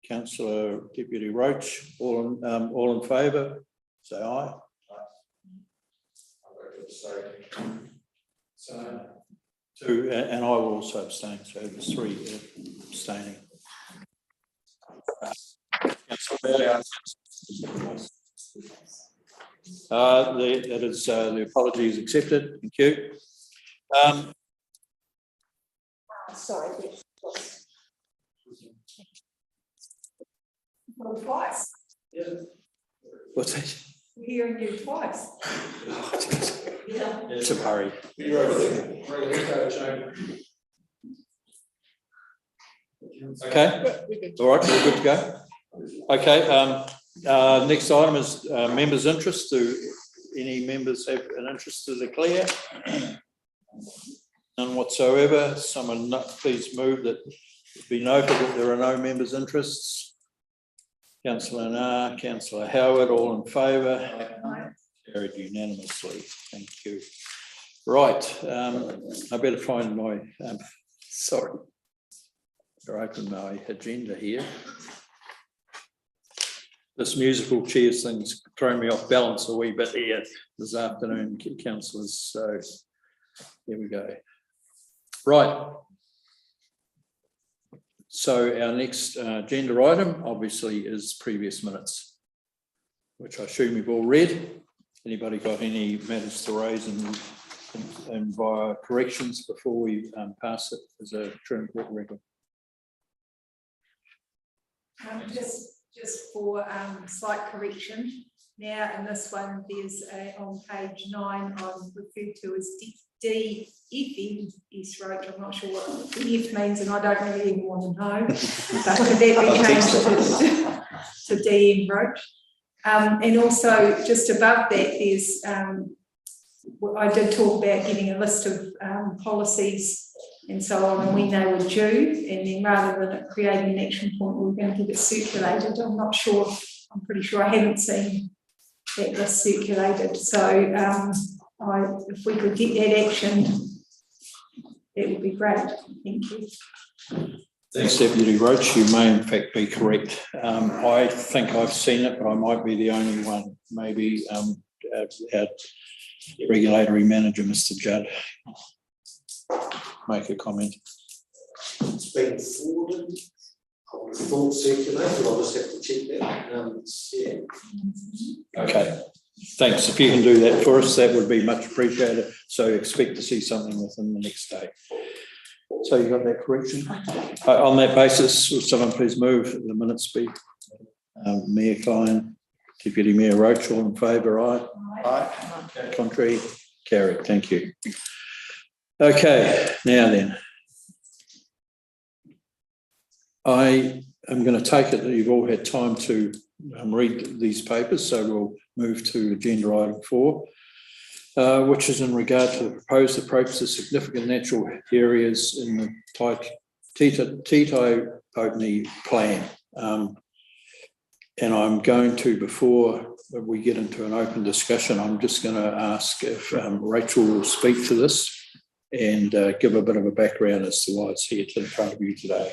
Councillor Deputy Roach. All in favour, say aye. So two, and I will also abstain, so there's 3 abstaining. That is the apology is accepted. Thank you. Sorry. Well, twice. Yeah. What's that? We're hearing you twice. Yeah. It's a hurry. You're over there. Okay. All right. We're good to go. Okay. Next item is members' interest. Do any members have an interest to declare? None whatsoever. Someone please move that it be noted that there are no members' interests. Councillor Nah, Councillor Howard, all in favour? Carried unanimously. Thank you. Right. I better find my, sorry. I'll open my agenda here. This musical chairs thing's thrown me off balance a wee bit here this afternoon, councillors. So here we go. Right. So our next agenda item obviously is previous minutes, which I assume you've all read. Anybody got any matters to raise and via corrections before we pass it as a true and court record? Just for slight correction. Now in this one, there's on page 9, I'm referred to as DFNS roach. I'm not sure what the F means, and I don't really even want to know. But could that be changed to DM roach? And also just above that, there's I did talk about getting a list of policies and so on, and when they were due, and then rather than creating an action point, we were going to get it circulated. I'm not sure. I'm pretty sure I haven't seen that list circulated. So if we could get that action, that would be great. Thank you. Thanks, Deputy Roach. You may in fact be correct. I think I've seen it, but I might be the only one. Maybe our regulatory manager, Mr. Judd, make a comment. It's been forwarded. I would have thought circulated. I'll just have to check that. Yeah. Okay. Thanks. If you can do that for us, that would be much appreciated. So expect to see something within the next day. So you got that correction? On that basis, will someone please move the minutes be? Mayor Klein, Deputy Mayor Roach, all in favour, aye? Aye. Contrary, carried. Thank you. Okay, now then. I am going to take it that you've all had time to read these papers, so we'll move to agenda item 4, which is in regard to the proposed approach to significant natural areas in the Tito Poutini plan. And I'm going to, before we get into an open discussion, I'm just going to ask if Rachel will speak to this and give a bit of a background as to why it's here in front of you today.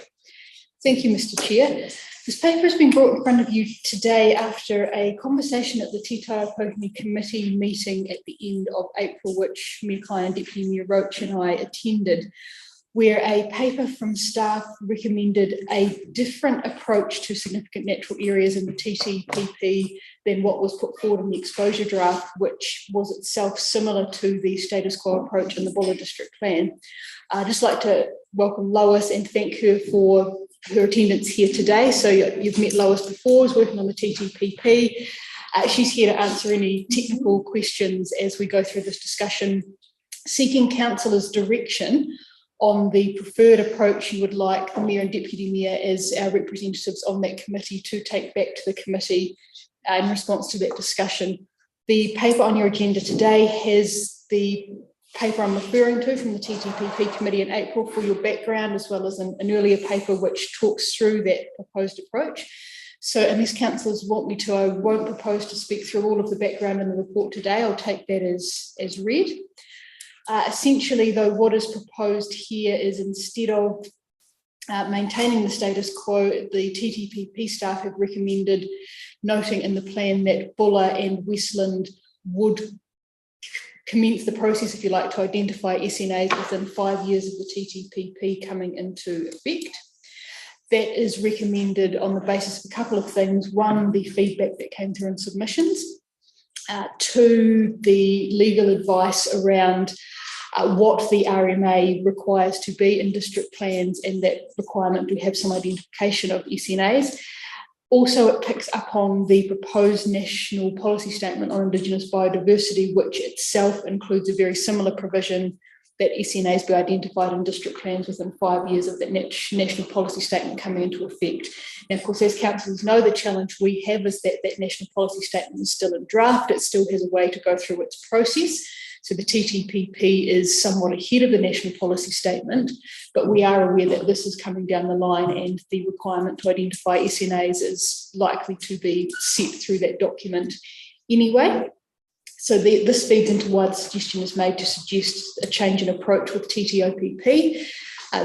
Thank you, Mr. Chair. This paper has been brought in front of you today after a conversation at the Tito Poutini Committee meeting at the end of April, which Mayor Klein and Deputy Mayor Roach and I attended, where a paper from staff recommended a different approach to significant natural areas in the TTPP than what was put forward in the exposure draft, which was itself similar to the status quo approach in the Buller District Plan. I'd just like to welcome Lois and thank her for her attendance here today. So you've met Lois before, is working on the TTPP. She's here to answer any technical questions as we go through this discussion, seeking councillors' direction on the preferred approach you would like the Mayor and Deputy Mayor as our representatives on that committee to take back to the committee in response to that discussion. The paper on your agenda today has the paper I'm referring to from the TTPP committee in April for your background, as well as an earlier paper which talks through that proposed approach. So unless councillors want me to, I won't propose to speak through all of the background in the report today. I'll take that as read. Essentially, though, what is proposed here is instead of maintaining the status quo. The TTPP staff have recommended noting in the plan that Buller and Westland would commence the process, if you like, to identify SNAs within 5 years of the TTPP coming into effect. That is recommended on the basis of a couple of things. One, the feedback that came through in submissions. Two, the legal advice around what the RMA requires to be in district plans, and that requirement to have some identification of SNAs. Also, it picks up on the proposed national policy statement on Indigenous biodiversity, which itself includes a very similar provision that SNAs be identified in district plans within 5 years of that national policy statement coming into effect. And of course, as councillors know, the challenge we have is that that national policy statement is still in draft. It still has a way to go through its process. So the TTPP is somewhat ahead of the national policy statement, but we are aware that this is coming down the line, and the requirement to identify SNAs is likely to be set through that document anyway. So this feeds into why the suggestion is made to suggest a change in approach with TTOPP.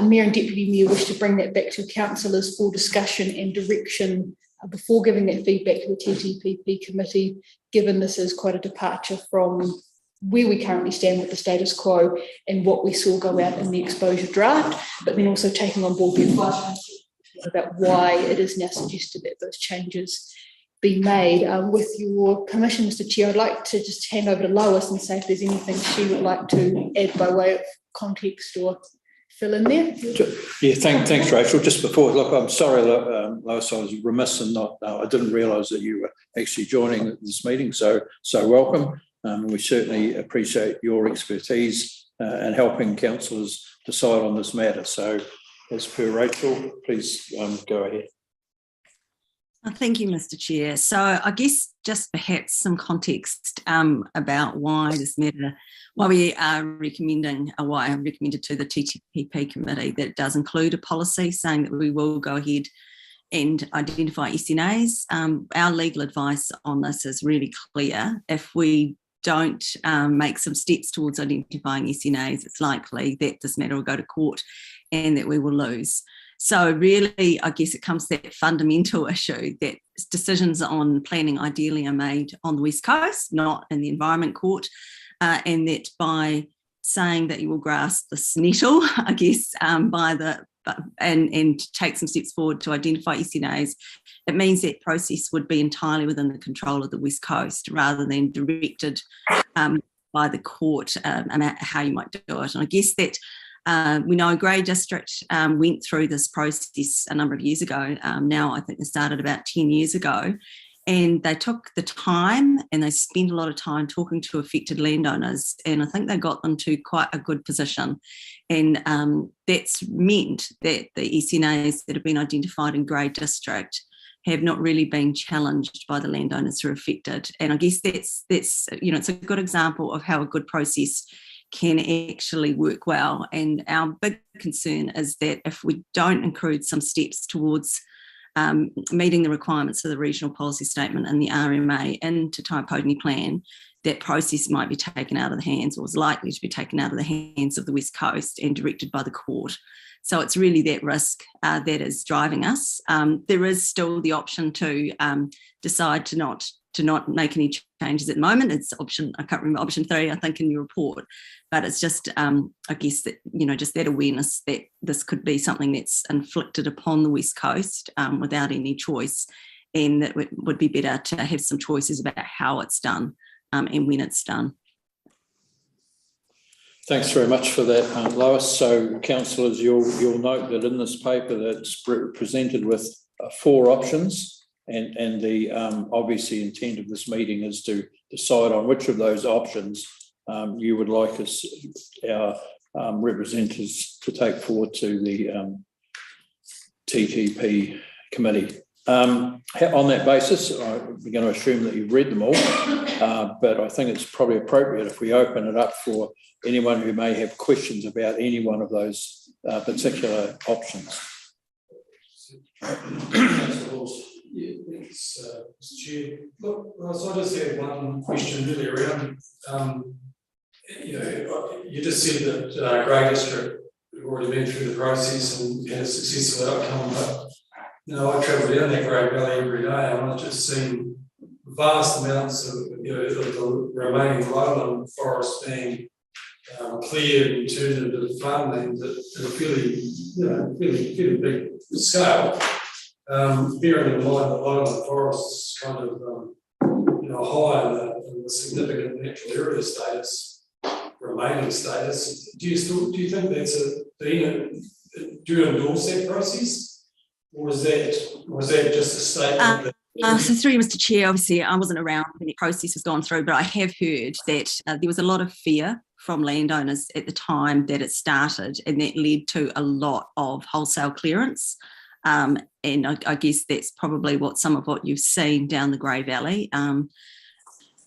Mayor and Deputy Mayor wish to bring that back to councillors for discussion and direction before giving that feedback to the TTPP committee, given this is quite a departure from where we currently stand with the status quo and what we saw go out in the exposure draft, but then also taking on board the advice about why it is now suggested that those changes be made. With your permission, Mr. Chair, I'd like to just hand over to Lois and say if there's anything she would like to add by way of context or fill in there. Yeah, thanks, Rachel. Just before, look, I'm sorry, Lois, I was remiss and I didn't realise that you were actually joining this meeting, so welcome. We certainly appreciate your expertise and helping councillors decide on this matter. So, as per Rachel, please go ahead. Thank you, Mr. Chair. So I guess just perhaps some context about why this matter, why we are recommending, why I recommended to the TTPP committee that it does include a policy saying that we will go ahead and identify SNAs. Our legal advice on this is really clear. If we don't make some steps towards identifying SNAs, it's likely that this matter will go to court and that we will lose. So really, I guess it comes to that fundamental issue that decisions on planning ideally are made on the West Coast, not in the Environment Court, and that by saying that you will grasp this nettle, I guess, and take some steps forward to identify SNAs, it means that process would be entirely within the control of the West Coast rather than directed by the court about how you might do it. And I guess that we know Grey District went through this process a number of years ago. Now I think they started about 10 years ago, and they took the time and they spent a lot of time talking to affected landowners, and I think they got them to quite a good position. And that's meant that the SNAs that have been identified in Grey District have not really been challenged by the landowners who are affected. And I guess that's it's a good example of how a good process can actually work well. And our big concern is that if we don't include some steps towards meeting the requirements of the regional policy statement and the RMA into Tai Poutini plan, that process might be taken out of the hands, or is likely to be taken out of the hands of the West Coast and directed by the court. So it's really that risk that is driving us. There is still the option to decide to not make any changes at the moment. It's option, I can't remember, option 3, I think, in your report. But it's just, I guess, that, just that awareness that this could be something that's inflicted upon the West Coast without any choice, and that it would be better to have some choices about how it's done and when it's done. Thanks very much for that, Lois. So, councillors, you'll note that in this paper that's presented with 4 options, and the obviously intent of this meeting is to decide on which of those options you would like us, our representatives, to take forward to the TTP committee. On that basis, we're going to assume that you've read them all, but I think it's probably appropriate if we open it up for anyone who may have questions about any one of those particular options. Yeah, thanks, Mr. Chair. Look, so I just had one question really around, you just said that Grey District already been through the process and had a successful outcome, but I travel down that Great Valley every day and I've just seen vast amounts of, of the remaining lowland forest being cleared and turned into farmland at a fairly big scale. Bearing in mind that lowland forests kind of higher than the significant natural area status, remaining status. Do you think that's do you endorse that process, or is that just a statement that? So through Mr. Chair, obviously I wasn't around when the process was gone through, but I have heard that there was a lot of fear from landowners at the time that it started, and that led to a lot of wholesale clearance. And I guess that's probably some of what you've seen down the Grey Valley.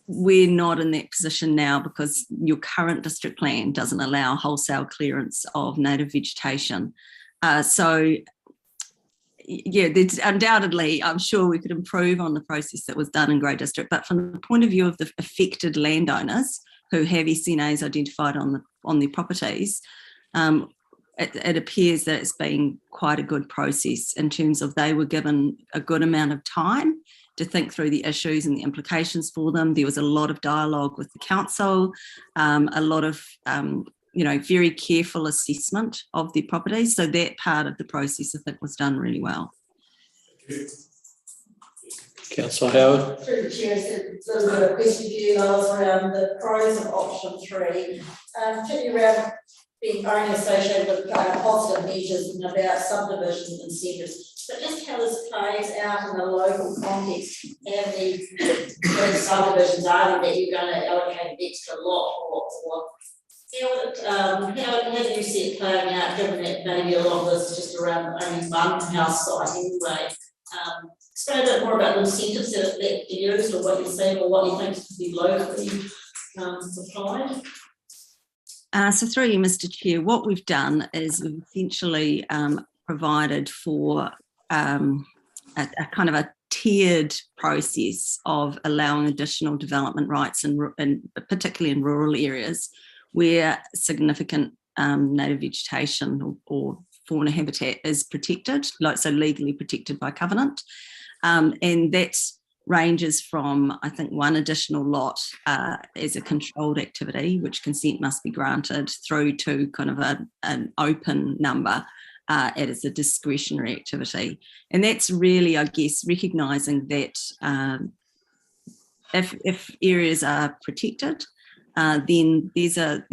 We're not in that position now because your current district plan doesn't allow wholesale clearance of native vegetation. So yeah, there's undoubtedly, I'm sure we could improve on the process that was done in Grey District, but from the point of view of the affected landowners who have SNAs identified on their properties, it appears that it's been quite a good process in terms of they were given a good amount of time to think through the issues and the implications for them. There was a lot of dialogue with the council, a lot of very careful assessment of the properties. So that part of the process, I think, was done really well. Councillor Howard. Through the chair, so the question for you guys around the pros of option 3, particularly around being only associated with positive measures and about subdivision incentives. But just how this plays out in a local context, how many subdivisions are there that you're going to allocate an extra lot or how do you see it playing out, given that maybe a lot of this is just around only one house site anyway? Explain a bit more about the incentives that are used, or what you're seeing, or what you think could be locally applied. So through you, Mr. Chair, what we've done is we've essentially provided for a kind of a tiered process of allowing additional development rights, and particularly in rural areas where significant native vegetation or fauna habitat is protected, so legally protected by covenant. And that ranges from, I think, one additional lot as a controlled activity, which consent must be granted, through to kind of an open number as a discretionary activity. And that's really, I guess, recognising that if areas are protected, then there's a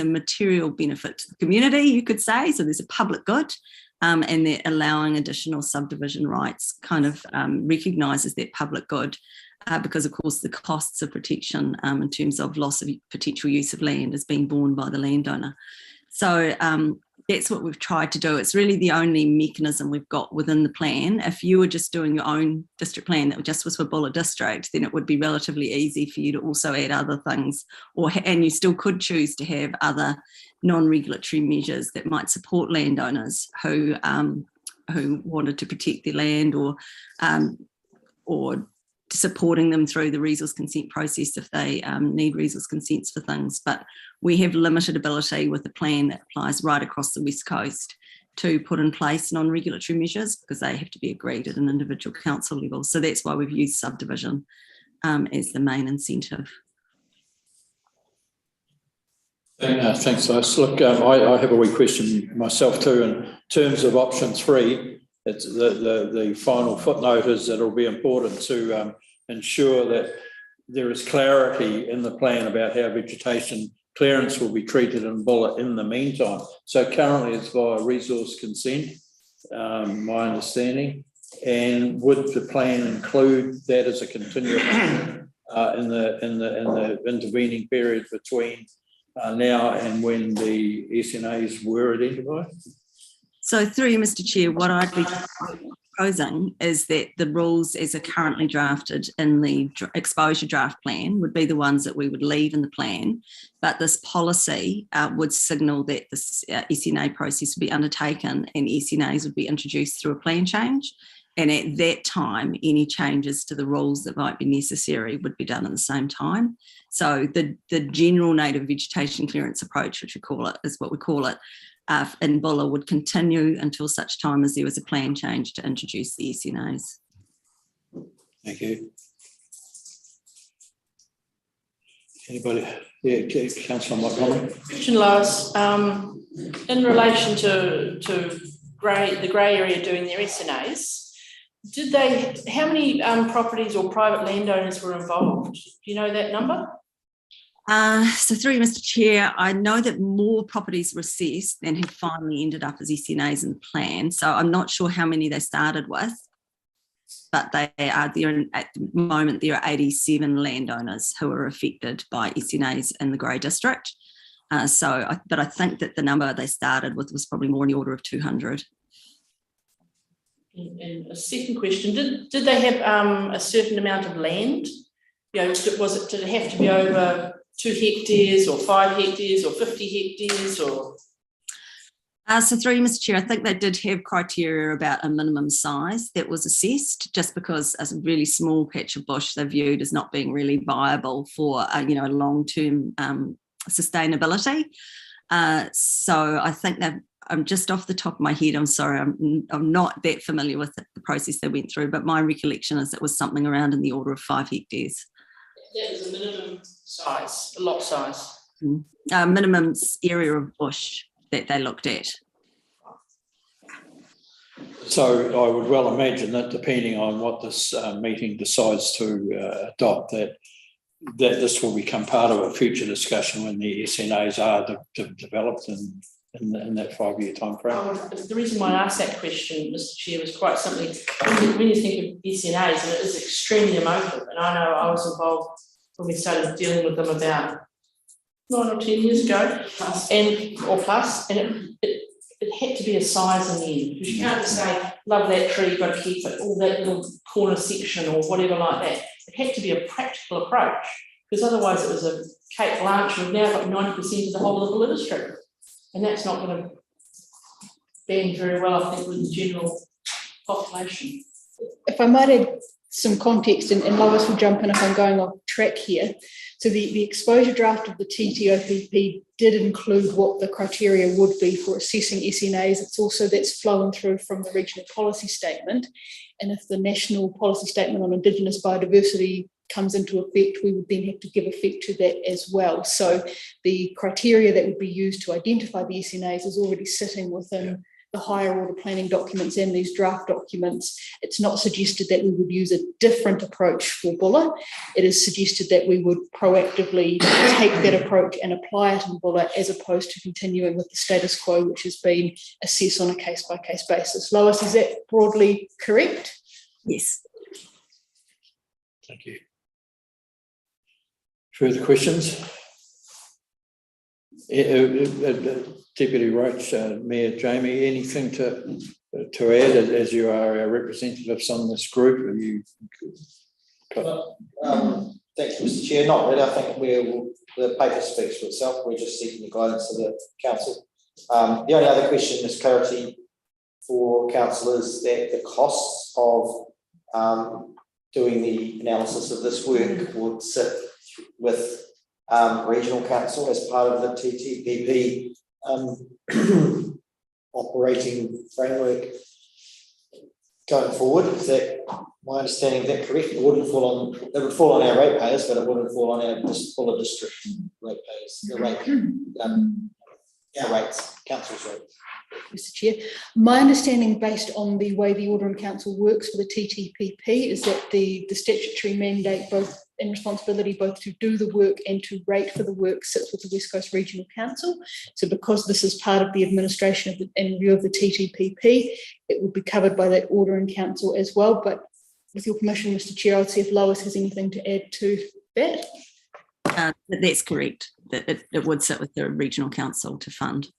material benefit to the community, you could say. So there's a public good, and that allowing additional subdivision rights kind of recognises that public good, because of course the costs of protection in terms of loss of potential use of land is being borne by the landowner. So that's what we've tried to do. It's really the only mechanism we've got within the plan. If you were just doing your own district plan that just was for Buller District, then it would be relatively easy for you to also add other things, and you still could choose to have other non-regulatory measures that might support landowners who wanted to protect their land, or supporting them through the resource consent process if they need resource consents for things. But we have limited ability with the plan that applies right across the West Coast to put in place non-regulatory measures, because they have to be agreed at an individual council level. So that's why we've used subdivision as the main incentive. Thanks, Lois. Look, I have a wee question myself too. In terms of option 3, it's the final footnote is that it'll be important to ensure that there is clarity in the plan about how vegetation clearance will be treated in Buller in the meantime. So currently it's via resource consent, my understanding. And would the plan include that as a continuum in the intervening period between now and when the SNAs were identified? So through you, Mr. Chair, what I'd be proposing is that the rules as are currently drafted in the exposure draft plan would be the ones that we would leave in the plan, but this policy would signal that this SNA process would be undertaken and SNAs would be introduced through a plan change. And at that time, any changes to the rules that might be necessary would be done at the same time. So the general native vegetation clearance approach, which we call it, is what we call it, in Bulla would continue until such time as there was a plan change to introduce the SNAs. Thank you. Anybody? Yeah, Councillor Montgomery. Question, Lois, in relation to the grey area doing their SNAs, how many properties or private landowners were involved? Do you know that number? So through you, Mr. Chair, I know that more properties were assessed than had finally ended up as SNAs in the plan. So I'm not sure how many they started with, but they are there at the moment. There are 87 landowners who are affected by SNAs in the Grey District. But I think that the number they started with was probably more in the order of 200. And a second question: Did they have a certain amount of land? You know, did it have to be over 2 hectares or 5 hectares or 50 hectares or? So through you, Mr. Chair, I think they did have criteria about a minimum size that was assessed, just because a really small patch of bush they viewed as not being really viable for a long-term sustainability. So I think that I'm just off the top of my head. I'm sorry, I'm not that familiar with the process they went through, but my recollection is it was something around in the order of 5 hectares. That was a minimum size, a lot size. Minimum area of bush that they looked at. So I would well imagine that depending on what this meeting decides to adopt, that this will become part of a future discussion when the SNAs are developed in that 5-year time frame. The reason why I asked that question, Mr. Chair, was quite simply when you think of SNAs, and it is extremely emotive. And I know I was involved when we started dealing with them about 9 or 10 years ago, and it had to be a size in the end, because you can't say love that tree, you've got to keep it, all that little corner section or whatever like that. It had to be a practical approach, because otherwise it was a Kate Blanche. We've now got 90% of the whole of the Bulla district, and that's not going to bend very well, I think, with the general population. If I might add some context, and Lois will jump in if I'm going off track here. So the exposure draft of the TTOPP did include what the criteria would be for assessing SNAs. It's also that's flowing through from the regional policy statement. And if the national policy statement on Indigenous biodiversity comes into effect, we would then have to give effect to that as well. So the criteria that would be used to identify the SNAs is already sitting within the higher order planning documents and these draft documents. It's not suggested that we would use a different approach for Bulla. It is suggested that we would proactively take that approach and apply it in Bulla, as opposed to continuing with the status quo, which has been assessed on a case-by-case basis. Lois, is that broadly correct? Yes. Thank you. Further questions? Deputy Roach, Mayor Jamie, anything to add as you are our representatives on this group? Have you thank you, Mr. Chair. Not really. I think the paper speaks for itself. We're just seeking the guidance of the council. The only other question is clarity for councillors that the costs of doing the analysis of this work would sit with regional council as part of the TTPP operating framework going forward. Is that my understanding? Is that correct? It would fall on our ratepayers, but it wouldn't fall on our Bulla district ratepayers. Our rates, council's rates. Mr. Chair, my understanding, based on the way the Order in Council works for the TTPP, is that the statutory mandate, both in responsibility both to do the work and to rate for the work, sits with the West Coast Regional Council. So because this is part of the administration of and review of the TTPP, it would be covered by that Order in Council as well. But with your permission, Mr. Chair, I'll see if Lois has anything to add to that. That's correct. That it would sit with the Regional Council to fund.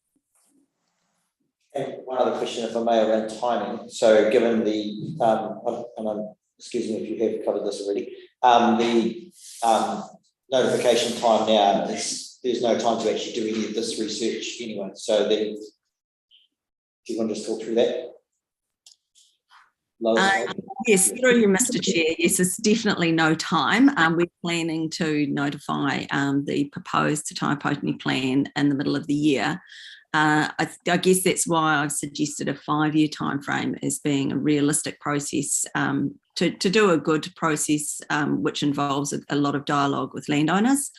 And one other question, if I may, around timing. So given the, excuse me if you have covered this already, the notification time now is there's no time to actually do any of this research anyway. So then, do you want to just talk through that? Yes, through you, Mr. Chair. Yes, there's definitely no time. We're planning to notify the proposed Te Tai Poutini plan in the middle of the year. I guess that's why I've suggested a 5-year timeframe as being a realistic process to do a good process, which involves a lot of dialogue with landowners.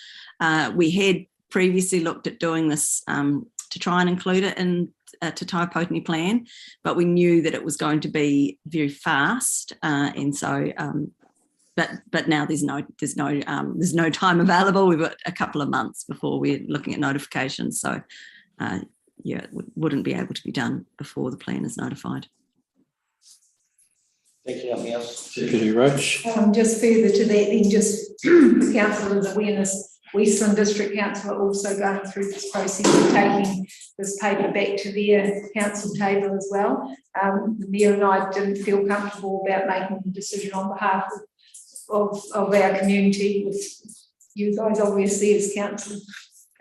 We had previously looked at doing this to try and include it in Te Tai Poutini plan, but we knew that it was going to be very fast, and so. But now there's no time available. We've got a couple of months before we're looking at notifications, so yeah, it wouldn't be able to be done before the plan is notified. Thank you, nothing else? Deputy Roach. Just further to that, then just for councillors' awareness, Westland District Council are also going through this process of taking this paper back to their council table as well. The Mayor and I didn't feel comfortable about making the decision on behalf of our community, with you guys obviously as councillors,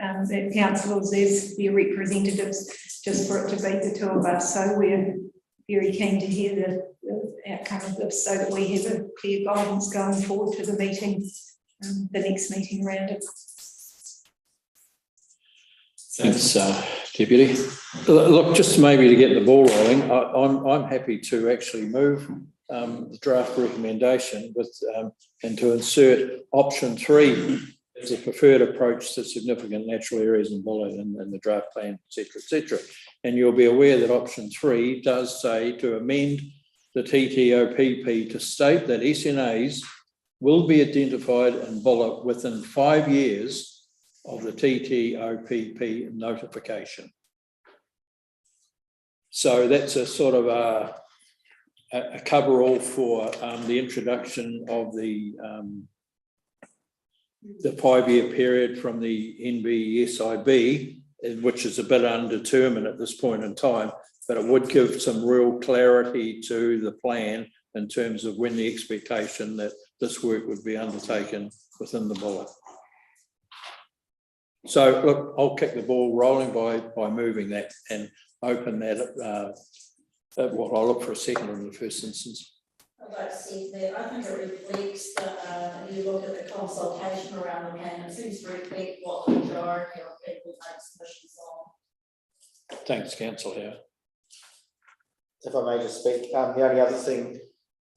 as their representatives, just for it to be the two of us. So we're very keen to hear the outcome of this, so that we have a clear guidance going forward to the meeting, the next meeting around it. Thanks, Deputy. Look, just maybe to get the ball rolling, I'm happy to actually move the draft recommendation with and to insert option 3 as a preferred approach to significant natural areas in the draft plan, etc. And you'll be aware that option 3 does say to amend the TTOPP to state that SNAs will be identified in bullet within 5 years of the TTOPP notification. So that's a sort of a cover-all for the introduction of the 5-year period from the NBSIB, which is a bit undetermined at this point in time, but it would give some real clarity to the plan in terms of when the expectation that this work would be undertaken within the bullet. So look, I'll kick the ball rolling by moving that and open that. Well, I'll look for a second in the first instance. I'd like to see that. I think it reflects that you look at the consultation around the plan, it seems to reflect what the majority of people make submissions on. Thanks, Councillor Howard. If I may just speak, the only other thing,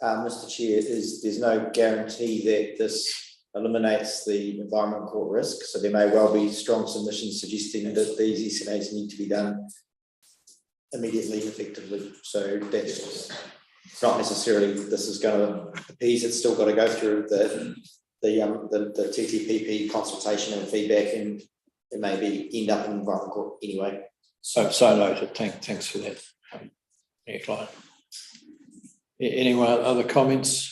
Mr. Chair, is there's no guarantee that this eliminates the environment court risk. So there may well be strong submissions suggesting that these SNAs need to be done immediately, effectively. So that's not necessarily this is going to appease. It's still got to go through the TTPP consultation and feedback, and it may be end up in environment court anyway. So noted. Thanks for that, Mayor Klein. Anyone other comments?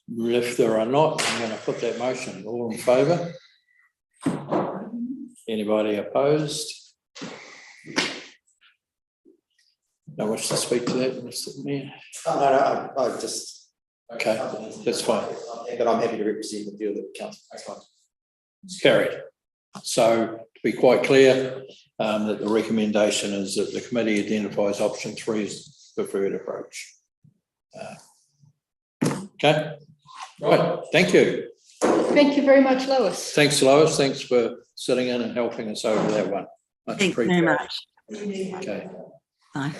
If there are not, I'm going to put that motion. All in favour? Anybody opposed? No wish to speak to that, Mr. Mayor? Oh, no, I just... Okay, that's fine. But I'm happy to represent the view of the council. That's fine. It's carried. So to be quite clear, that the recommendation is that the committee identifies option 3 as the preferred approach. Okay, right, thank you. Thank you very much, Lois. Thanks, Lois. Thanks for sitting in and helping us over that one. Much Thanks very appreciated. much. Okay. Bye.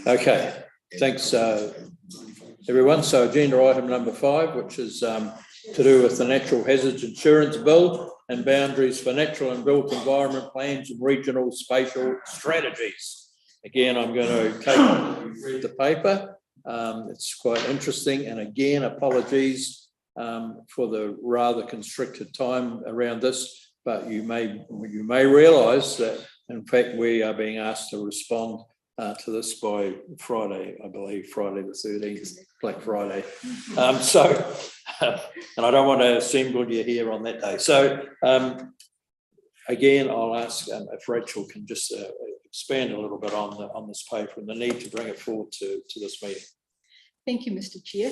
Okay, thanks everyone. So agenda item number 5, which is to do with the Natural Hazards Insurance Bill and boundaries for natural and built environment plans and regional spatial strategies. Again, I'm going to read the paper. It's quite interesting, and again, apologies for the rather constricted time around this, but you may realise that in fact we are being asked to respond to this by Friday, I believe, Friday the 13th, Black Friday. And I don't want to assemble you here on that day. So again, I'll ask if Rachel can just expand a little bit on this paper and the need to bring it forward to this meeting. Thank you, Mr. Chair.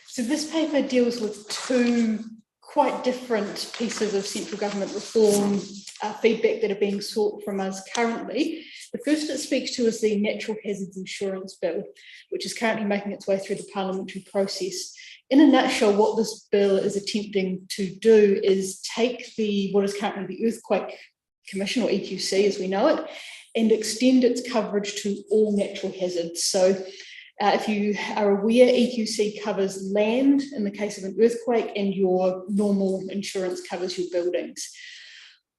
So this paper deals with 2 quite different pieces of central government reform feedback that are being sought from us currently. The first it speaks to is the Natural Hazards Insurance Bill, which is currently making its way through the parliamentary process. In a nutshell, what this bill is attempting to do is take what is currently the Earthquake Commission, or EQC as we know it, and extend its coverage to all natural hazards. So if you are aware, EQC covers land in the case of an earthquake, and your normal insurance covers your buildings.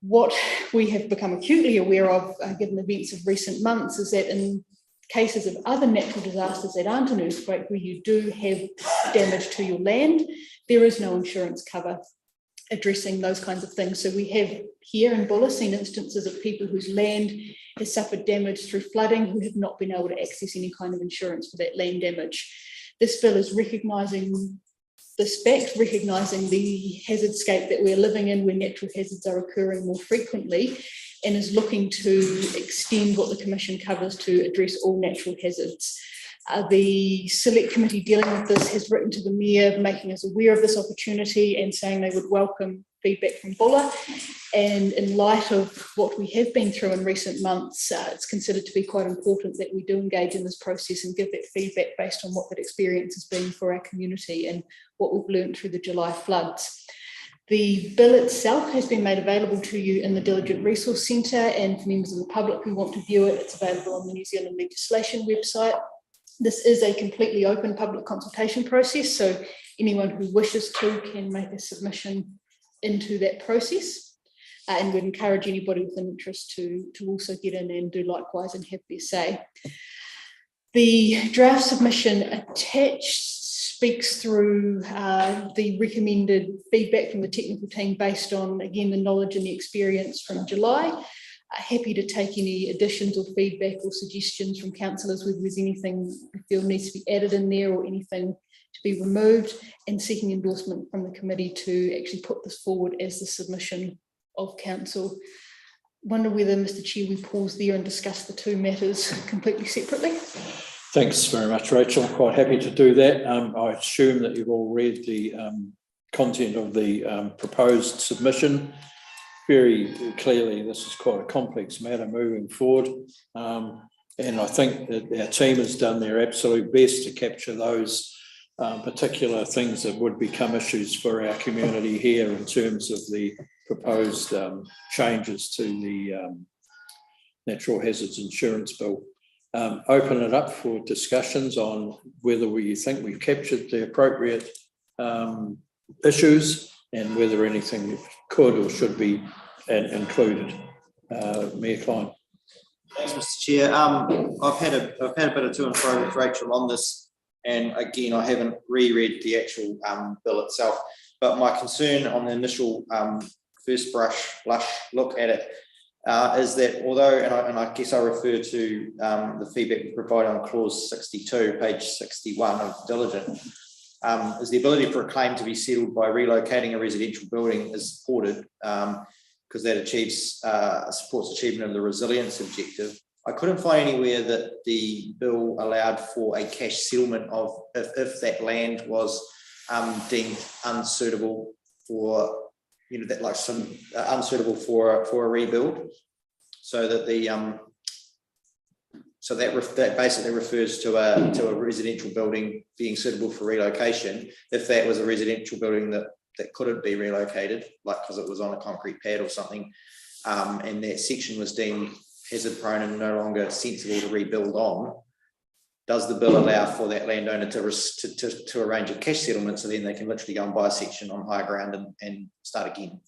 What we have become acutely aware of, given events of recent months, is that in cases of other natural disasters that aren't an earthquake, where you do have damage to your land, there is no insurance cover addressing those kinds of things. So we have here in Buller seen instances of people whose land has suffered damage through flooding who have not been able to access any kind of insurance for that land damage. This bill is recognising this fact, recognising the hazardscape that we're living in, where natural hazards are occurring more frequently, and is looking to extend what the Commission covers to address all natural hazards. The Select Committee dealing with this has written to the Mayor, making us aware of this opportunity and saying they would welcome feedback from Buller. And in light of what we have been through in recent months, it's considered to be quite important that we do engage in this process and give that feedback based on what that experience has been for our community and what we've learned through the July floods. The bill itself has been made available to you in the Diligent Resource Centre, and for members of the public who want to view it, it's available on the New Zealand Legislation website. This is a completely open public consultation process, so anyone who wishes to can make a submission into that process, and we'd encourage anybody with an interest to also get in and do likewise and have their say. The draft submission attached speaks through the recommended feedback from the technical team based on, again, the knowledge and the experience from July. Happy to take any additions or feedback or suggestions from councillors, whether there's anything you feel needs to be added in there or anything to be removed, and seeking endorsement from the committee to actually put this forward as the submission of council. Wonder whether, Mr. Chair, we pause there and discuss the two matters completely separately. Thanks very much, Rachel. I'm quite happy to do that. I assume that you've all read the content of the proposed submission. Very clearly, this is quite a complex matter moving forward. And I think that our team has done their absolute best to capture those particular things that would become issues for our community here in terms of the proposed changes to the Natural Hazards Insurance Bill. Open it up for discussions on whether you think we've captured the appropriate issues and whether anything could or should be included. Mayor Klein. Thanks, Mr. Chair. I've had a bit of to and fro with Rachel on this, and again, I haven't reread the actual bill itself. But my concern on the initial first blush look at it is that although, and I guess I refer to the feedback we provide on clause 62, page 61 of Diligent, is the ability for a claim to be settled by relocating a residential building is supported because that supports achievement of the resilience objective. I couldn't find anywhere that the bill allowed for a cash settlement of if that land was deemed unsuitable for, that like some unsuitable for a rebuild. So that that basically refers to a residential building being suitable for relocation. If that was a residential building that couldn't be relocated, like because it was on a concrete pad or something, and that section was deemed hazard prone and no longer sensible to rebuild on, does the bill allow for that landowner to arrange a cash settlement so then they can literally go and buy a section on higher ground and start again?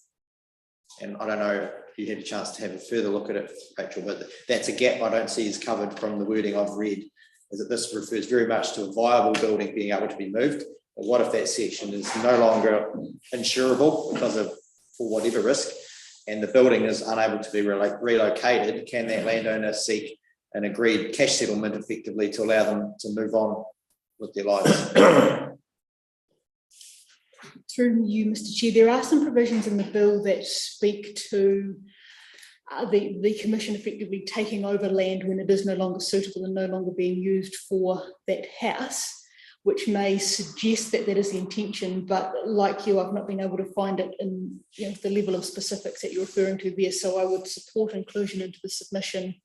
And I don't know if you had a chance to have a further look at it, Rachel, but that's a gap I don't see is covered from the wording I've read, is that this refers very much to a viable building being able to be moved. But what if that section is no longer insurable for whatever risk, and the building is unable to be relocated? Can that landowner seek an agreed cash settlement effectively to allow them to move on with their lives? Through you, Mr. Chair, there are some provisions in the bill that speak to the Commission effectively taking over land when it is no longer suitable and no longer being used for that house, which may suggest that that is the intention, but like you, I've not been able to find it in the level of specifics that you're referring to there. So I would support inclusion into the submission,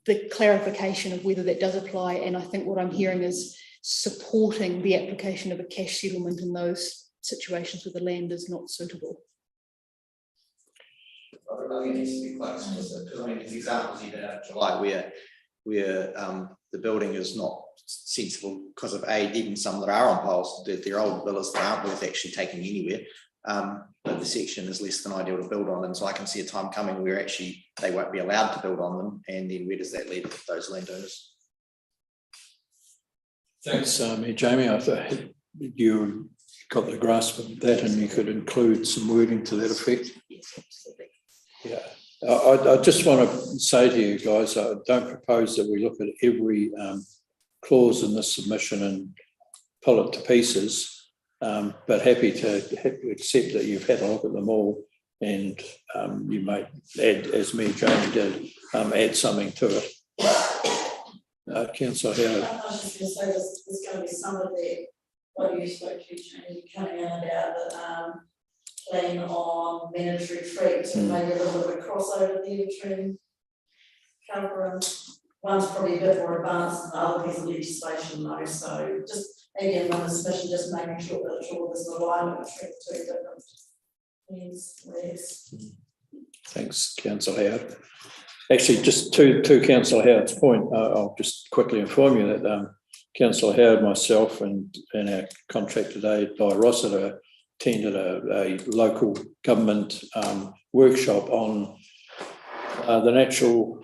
the clarification of whether that does apply. And I think what I'm hearing is supporting the application of a cash settlement in those situations where the land is not suitable. I don't think it needs to be close, because I mean, there's examples even out of July where the building is not sensible because of even some that are on poles, they're old villas that aren't worth actually taking anywhere. But the section is less than ideal to build on, and so I can see a time coming where actually they won't be allowed to build on them, and then where does that leave those landowners? Thanks, Jamie. I thought you got the grasp of that, and you could include some wording to that effect. Yes, absolutely. Yeah, I just want to say to you guys, I don't propose that we look at every clause in this submission and pull it to pieces, but happy to accept that you've had a look at them all, and you may add, as me and Jamie did, add something to it. Councillor Howard. I was just going to say there's going to be some of the, what you spoke to, Jamie, coming in about the plan on managed retreats, and maybe a little bit of a crossover there between cover and one's probably a bit more advanced than the other piece of legislation though, so just again on the submission, just making sure that there's an alignment between the two different things. Thanks, Councillor Howard. Actually, just to Councillor Howard's point, I'll just quickly inform you that Councillor Howard, myself, and our contracted aid by Rossiter attended a local government workshop on the natural,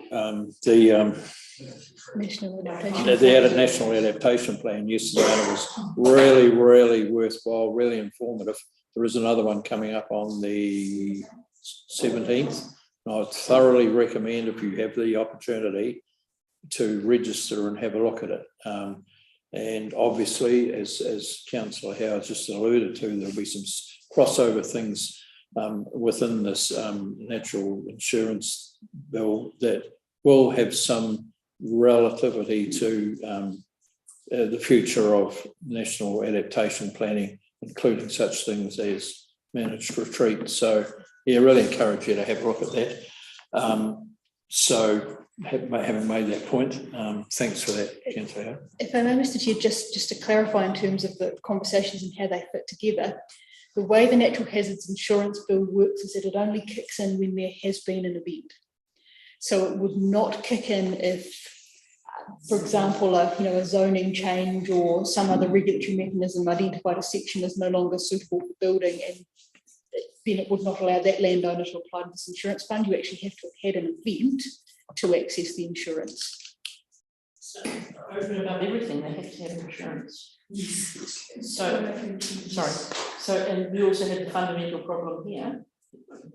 National adaptation. the National Adaptation Plan yesterday, and it was really, really worthwhile, really informative. There is another one coming up on the 17th. I thoroughly recommend, if you have the opportunity, to register and have a look at it. And obviously, as Councillor Howard just alluded to, there'll be some crossover things within this natural insurance bill that will have some relativity to the future of national adaptation planning, including such things as managed retreats. So, yeah, really encourage you to have a look at that. Having made that point, thanks for that, Councillor Howard. If I may, Mr. Chair, just to clarify in terms of the conversations and how they fit together, the way the Natural Hazards Insurance Bill works is that it only kicks in when there has been an event. So it would not kick in if, for example, a zoning change or some other regulatory mechanism identified a section as no longer suitable for building, and then it would not allow that landowner to apply to this insurance fund. You actually have to have had an event to access the insurance. So over and above everything, they have to have insurance. So, sorry. So, and we also have the fundamental problem here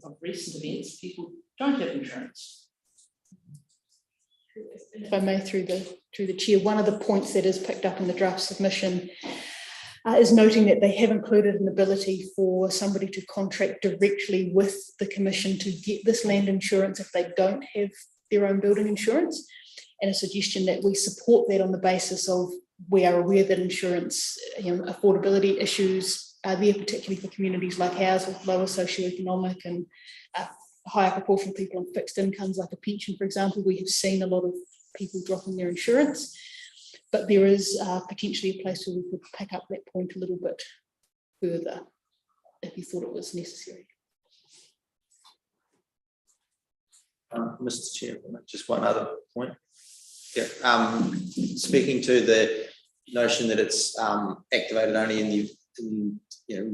of recent events. People don't have insurance. If I may, through the chair, one of the points that is picked up in the draft submission is noting that they have included an ability for somebody to contract directly with the Commission to get this land insurance if they don't have their own building insurance, and a suggestion that we support that on the basis of we are aware that insurance, affordability issues are there, particularly for communities like ours with lower socioeconomic and higher proportion of people on fixed incomes, like a pension, for example. We have seen a lot of people dropping their insurance, but there is potentially a place where we could pick up that point a little bit further if you thought it was necessary. Mr. Chair, just one other point. Yeah, speaking to the notion that it's activated only in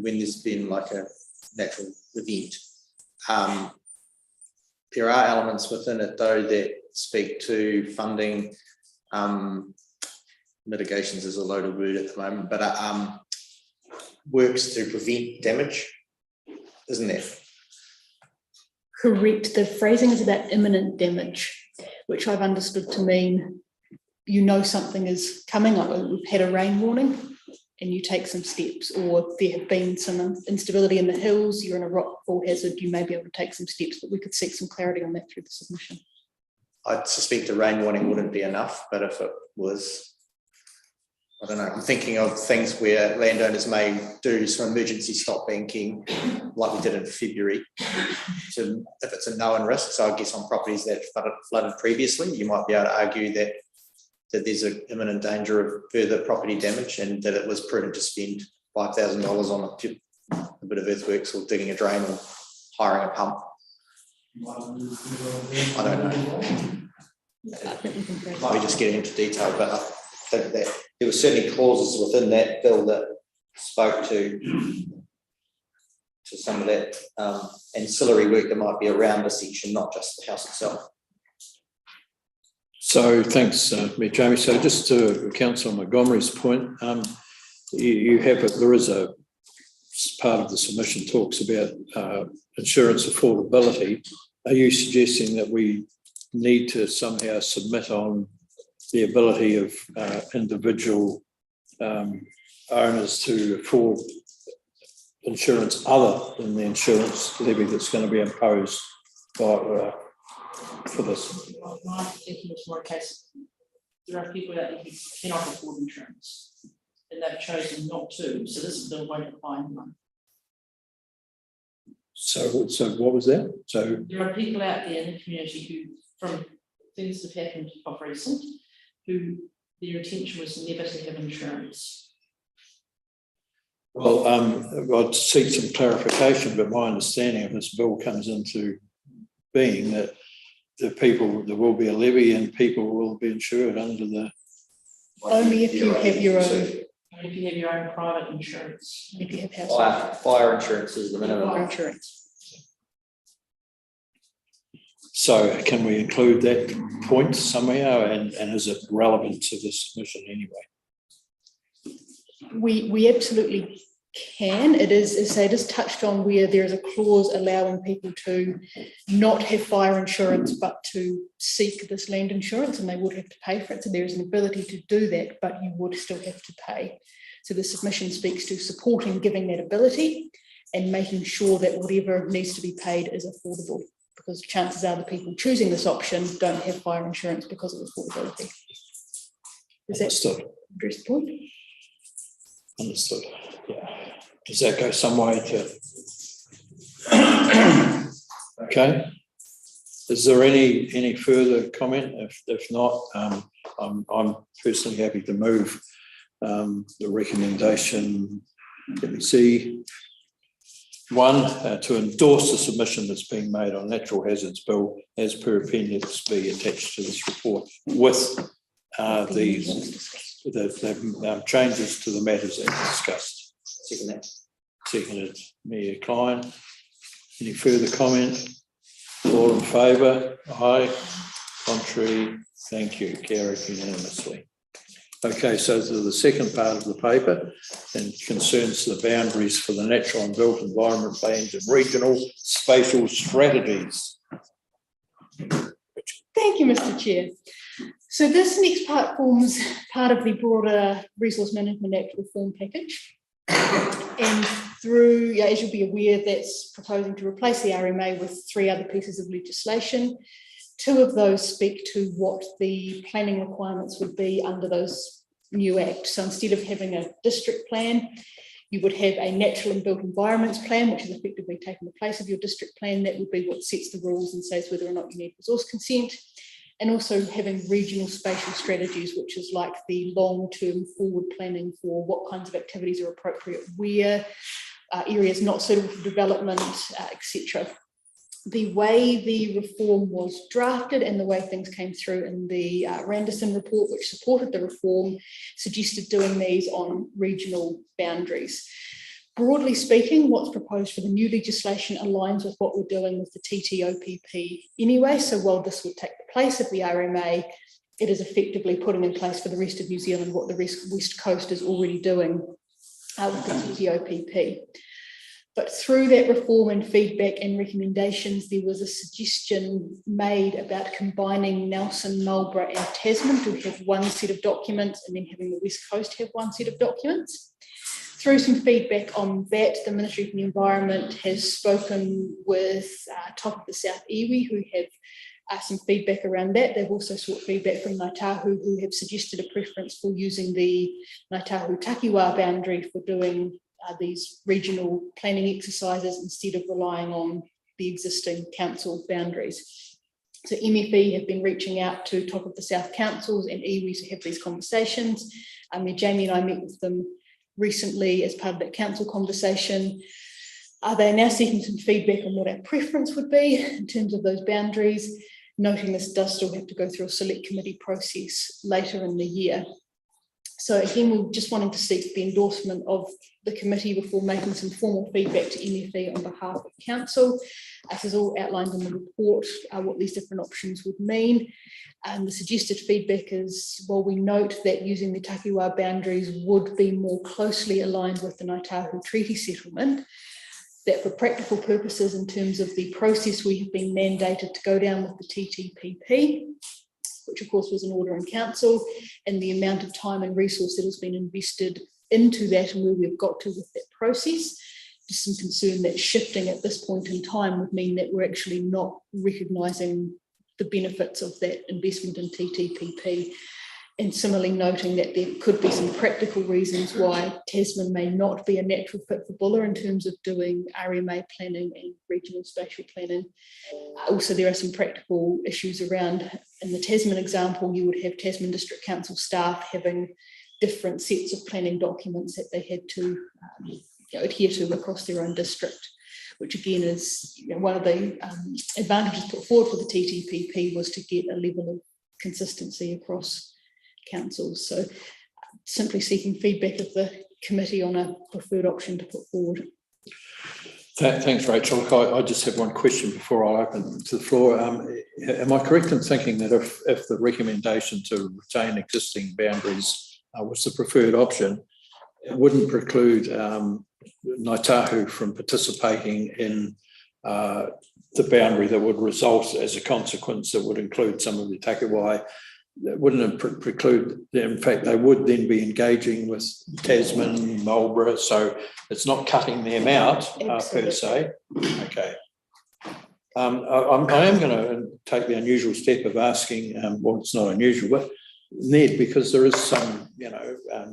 when there's been like a natural event. There are elements within it though that speak to funding. Mitigations is a loaded word at the moment, but works to prevent damage, isn't there? Correct. The phrasing is about imminent damage, which I've understood to mean something is coming up. We've had a rain warning and you take some steps, or there have been some instability in the hills, you're in a rockfall hazard, you may be able to take some steps, but we could seek some clarity on that through the submission. I suspect a rain warning wouldn't be enough, but if it was, I don't know, I'm thinking of things where landowners may do some emergency stop banking like we did in February, if it's a known risk. So I guess on properties that flooded previously, you might be able to argue that that there's an imminent danger of further property damage, and that it was prudent to spend $5,000 on a bit of earthworks or digging a drain or hiring a pump. I don't know. Might be just getting into detail, but I think that there were certainly clauses within that bill that spoke to some of that ancillary work that might be around the section, not just the house itself. So thanks, Mayor Jamie. So just to Councillor Montgomery's point, there is a part of the submission talks about insurance affordability. Are you suggesting that we need to somehow submit on the ability of individual owners to afford insurance other than the insurance levy that's going to be imposed by, for this? My thinking is more a case, there are people out there who cannot afford insurance and they've chosen not to, so this bill won't apply anymore. So what was that? So there are people out there in the community who, from things that have happened of recent, who their intention was never to have insurance. Well, I'd seek some clarification, but my understanding of this bill comes into being that there will be a levy and people will be insured under the. Only if you have your own. If you have your own private insurance. If you have house. Fire insurance is the minimum. Fire insurance. So can we include that point somehow, and is it relevant to this submission anyway? We absolutely can. It is touched on where there is a clause allowing people to not have fire insurance but to seek this land insurance, and they would have to pay for it. So there is an ability to do that, but you would still have to pay. So the submission speaks to supporting giving that ability and making sure that whatever needs to be paid is affordable, because chances are the people choosing this option don't have fire insurance because of affordability. Does that address the point? Understood. Yeah. Does that go some way to? Okay. Is there any further comment? If not, I'm personally happy to move the recommendation. Let me see. One, to endorse the submission that's being made on Natural Hazards Bill as per Appendix B attached to this report, with the changes to the matters as discussed. Seconded, Mayor Klein. Any further comment? All in favour? Aye. Contrary? Thank you. Carried unanimously. Okay, so the second part of the paper and concerns the boundaries for the natural and built environment plans and regional spatial strategies. Thank you, Mr. Chair. So this next part forms part of the broader Resource Management Act reform package. And through, as you'll be aware, that's proposing to replace the RMA with 3 other pieces of legislation. 2 of those speak to what the planning requirements would be under those new Act. So instead of having a district plan, you would have a natural and built environments plan, which is effectively taking the place of your district plan. That would be what sets the rules and says whether or not you need resource consent. And also having regional spatial strategies, which is like the long-term forward planning for what kinds of activities are appropriate where, areas not suitable for development, etc. The way the reform was drafted and the way things came through in the Randerson report, which supported the reform, suggested doing these on regional boundaries. Broadly speaking, what's proposed for the new legislation aligns with what we're doing with the TTOPP anyway. So while this would take the place of the RMA, it is effectively putting in place for the rest of New Zealand what the West Coast is already doing with the TTOPP. But through that reform and feedback and recommendations, there was a suggestion made about combining Nelson, Marlborough and Tasman to have one set of documents and then having the West Coast have one set of documents. Through some feedback on that, the Ministry of the Environment has spoken with Top of the South Iwi, who have some feedback around that. They've also sought feedback from Ngāi Tahu, who have suggested a preference for using the Ngāi Tahu Takiwā boundary for doing these regional planning exercises instead of relying on the existing council boundaries. So MFE have been reaching out to Top of the South councils and iwi to have these conversations. Jamie and I met with them recently as part of that council conversation. They are now seeking some feedback on what our preference would be in terms of those boundaries, noting this does still have to go through a select committee process later in the year. So again, we're just wanting to seek the endorsement of the committee before making some formal feedback to MFE on behalf of council. This is all outlined in the report, what these different options would mean. And the suggested feedback is, while we note that using the Takiwā boundaries would be more closely aligned with the Ngāi Tahu Treaty Settlement, that for practical purposes in terms of the process we have been mandated to go down with the TTPP, which of course was an order in council, and the amount of time and resource that has been invested into that and where we've got to with that process, just some concern that shifting at this point in time would mean that we're actually not recognising the benefits of that investment in TTPP. And similarly noting that there could be some practical reasons why Tasman may not be a natural fit for Buller in terms of doing RMA planning and regional spatial planning. Also, there are some practical issues around, in the Tasman example, you would have Tasman District Council staff having different sets of planning documents that they had to adhere to across their own district, which again is one of the advantages put forward for the TTPP was to get a level of consistency across councils. So simply seeking feedback of the committee on a preferred option to put forward. Thanks, Rachel. Look, I just have one question before I open to the floor. Am I correct in thinking that if the recommendation to retain existing boundaries was the preferred option, it wouldn't preclude Ngāi Tahu from participating in the boundary that would result as a consequence that would include some of the Takiwā? Wouldn't it preclude, in fact, they would then be engaging with Tasman, Marlborough, so it's not cutting them out per se. Okay. I am going to take the unusual step of asking, well, it's not unusual, but Ned, because there is some,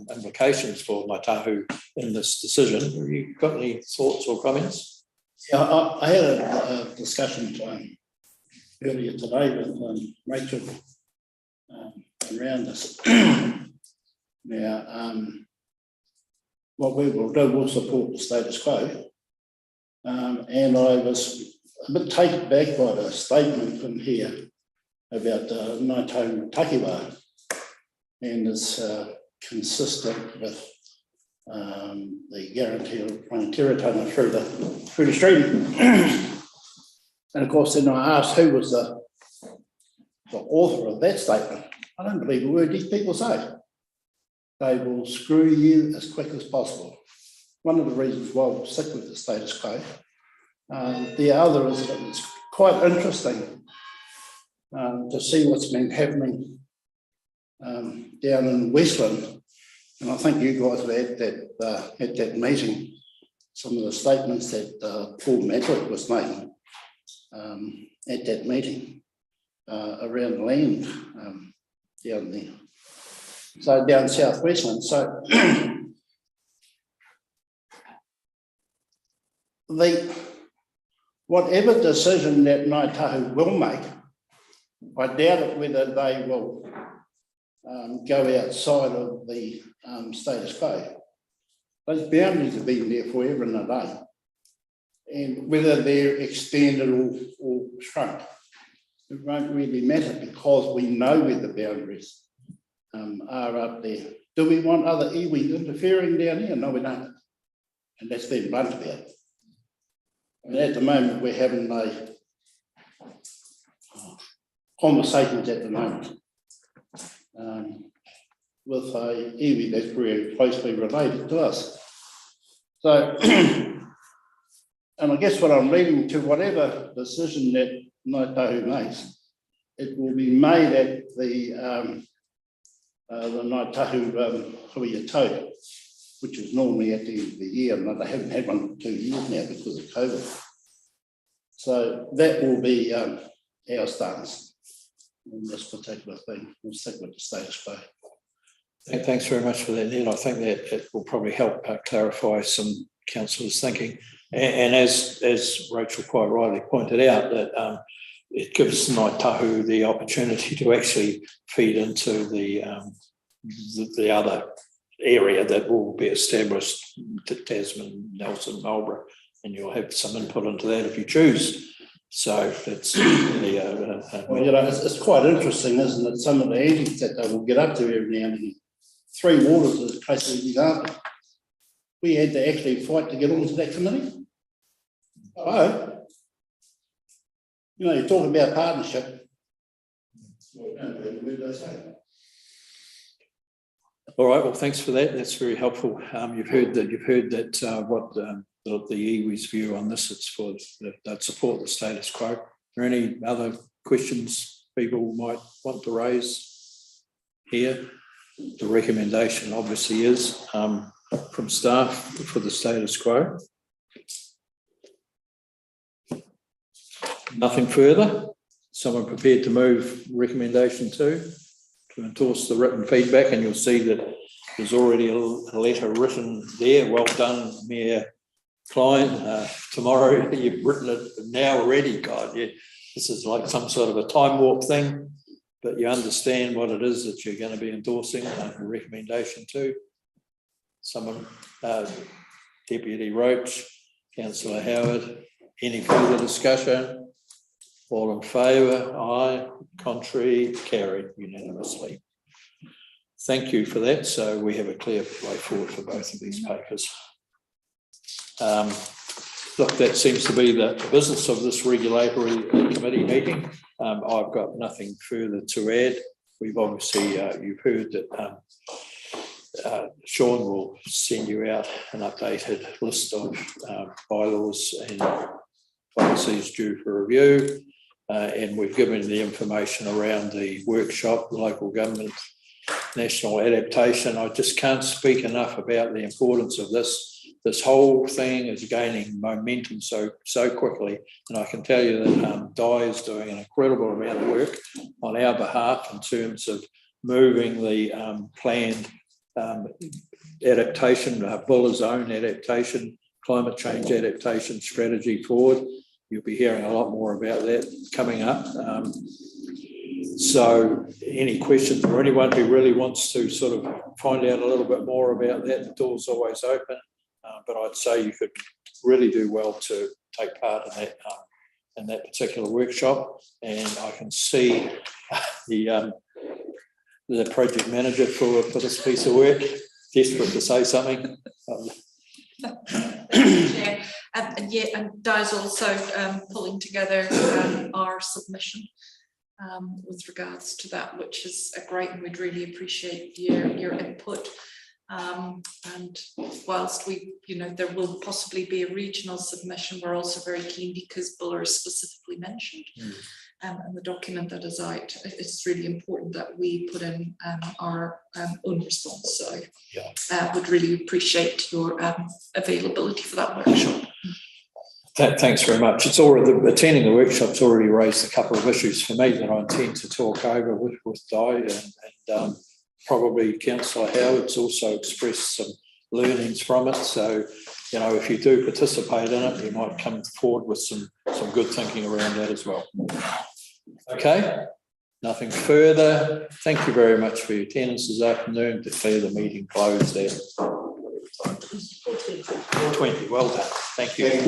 implications for Ngāi Tahu in this decision. Have you got any thoughts or comments? Yeah, I had a discussion earlier today with Rachel around this. Now, what we will do, we'll support the status quo. And I was a bit taken back by the statement in here about Ngāi Tahu Takiwā, and is consistent with the guarantee of running Tiratanga through the stream. And of course, then I asked who was the author of that statement. I don't believe a word these people say. They will screw you as quick as possible. One of the reasons why we'll stick with the status quo. The other is that it's quite interesting to see what's been happening down in Westland. And I think you guys were at that meeting, some of the statements that Paul Madrick was making at that meeting around land down there. So down South Westland. So whatever decision that Ngāi Tahu will make, I doubt it whether they will go outside of the status quo. Those boundaries have been there forever and a day. And whether they're extended or shrunk, it won't really matter because we know where the boundaries are up there. Do we want other iwi interfering down here? No, we don't. And that's been blunt about. And at the moment, we're having conversations at the moment with a iwi that's very closely related to us. So, and I guess what I'm leading to, whatever decision that Ngāi Tahu makes, it will be made at the Ngāi Tahu Huia Tau, which is normally at the end of the year, and they haven't had one for 2 years now because of COVID. So that will be our stance on this particular thing. We'll stick with the status quo. Thanks very much for that, Ned. I think that it will probably help clarify some councillors' thinking. And as Rachel quite rightly pointed out, that it gives Ngāi Tahu the opportunity to actually feed into the other area that will be established, to Tasman, Nelson, Marlborough, and you'll have some input into that if you choose. So that's really Well, you know, it's quite interesting, isn't it? Some of the antics that they will get up to every now and then. Three Waters is a classic example. We had to actually fight to get onto that committee. Oh, you know, you're talking about partnership. all right. Well, thanks for that. That's very helpful. You've heard that what the iwi's view on this. It's for that support the status quo. Are there any other questions people might want to raise here? The recommendation obviously is from staff for the status quo. Nothing further. Someone prepared to move recommendation 2 to endorse the written feedback, and you'll see that there's already a letter written there. Well done, Mayor Klein. Tomorrow, you've written it now already. God, yeah, this is like some sort of a time warp thing, but you understand what it is that you're going to be endorsing. Recommendation 2. Someone, Deputy Roach, Councillor Howard. Any further discussion? All in favour? Aye. Contrary? Carried unanimously. Thank you for that. So we have a clear way forward for both of these papers. Look, that seems to be the business of this regulatory committee meeting. I've got nothing further to add. We've obviously, you've heard that Sean will send you out an updated list of bylaws and policies due for review. And we've given the information around the workshop, local government, national adaptation. I just can't speak enough about the importance of this. This whole thing is gaining momentum so quickly. And I can tell you that Di is doing an incredible amount of work on our behalf in terms of moving the planned adaptation, Buller Zone adaptation, climate change adaptation strategy forward. You'll be hearing a lot more about that coming up. So any questions or anyone who really wants to sort of find out a little bit more about that, the door's always open. But I'd say you could really do well to take part in that particular workshop. And I can see the project manager for this piece of work desperate to say something. And Di's also pulling together our submission with regards to that, which is great, and we'd really appreciate your input. And whilst there will possibly be a regional submission, we're also very keen, because Buller is specifically mentioned and the document that is out, it's really important that we put in our own response. So would really appreciate your availability for that workshop. Thanks very much. It's already, attending the workshop's already raised a couple of issues for me that I intend to talk over with Di, and probably Councillor Howard's also expressed some learnings from it. So, if you do participate in it, you might come forward with some good thinking around that as well. Okay, nothing further. Thank you very much for your attendance this afternoon. Declare the meeting closed at 4:20. Well done. Thank you.